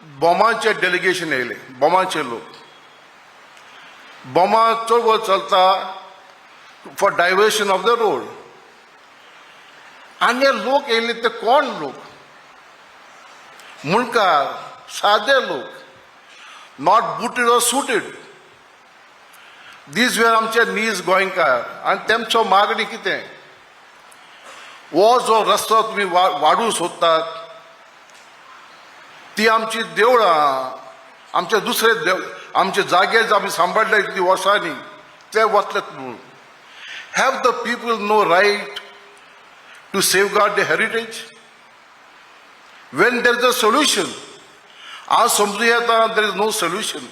बॉमांचे delegation येयले, बॉमांचे लोक. बॉमा चळवळ चलता for diversion of the road. आनी हे लोक येयले ते कोण लोक? मुणकार, सादे लोक, not booted or suited. These were आमचे नीज गोंयकार. आनी तेमचो मागणी कितें? हो जो रस्तो तुमी वाडूंक सोदतात ती आमची देवळां, आमचे दुसरे आमचे जागे आमी सांबाळले कितें वर्सांनी ते वतलेत म्हणून. Have the people no right to safeguard the heritage? When there is a solution, आज समजूं येता there is no solution,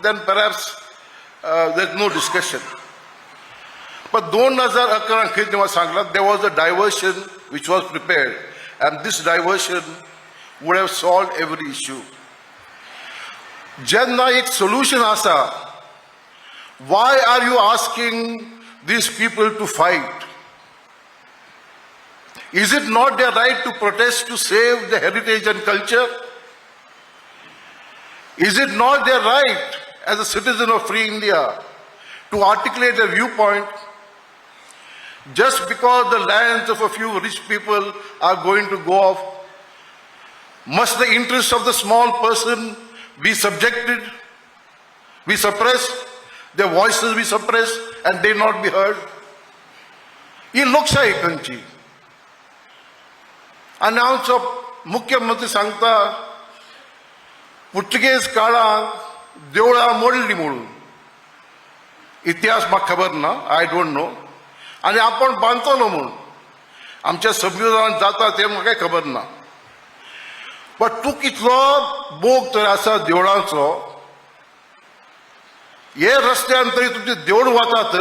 then perhaps there is no discussion. पण 2011 कितें तेव्हा सांगलां, there was a diversion which was prepared and this diversion would have solved every issue. जेन्ना एक solution आसा, why are you asking these people to fight? Is it not their right to protest to save the heritage and culture? Is it not their right as a citizen of free India to articulate their viewpoint? Just because the lands of a few rich people are going to go off, must the interests of the small person be subjected, be suppressed, their voices be suppressed and they not be heard? ही लोकशाही खंयची? आनी आमचो मुख्यमंत्री सांगता Portuguese काळांत देवळां मोडलीं म्हणून. इतिहास म्हाका खबर ना, आय डोंट नो. आनी आपण बांदतलो म्हणून आमच्या संविधानान जाता तें म्हाका खबर ना. पण तूं कितलो मोग तर आसा देवळांचो, हे रस्त्यान तरी तुमचे देवळ वतात,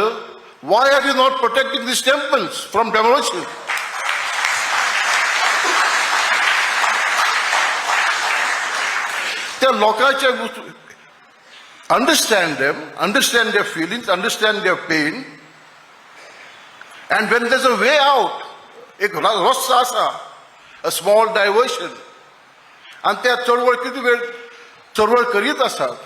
why are you not protecting these temples from demolition? त्या लोकांचे understand them, understand their feelings, understand their pain, and when there is a way out, एक रस्तो आसा, अ स्मॉल डायवर्शन, आणि त्या चळवळ किती वेळ चळवळ करीत असतात.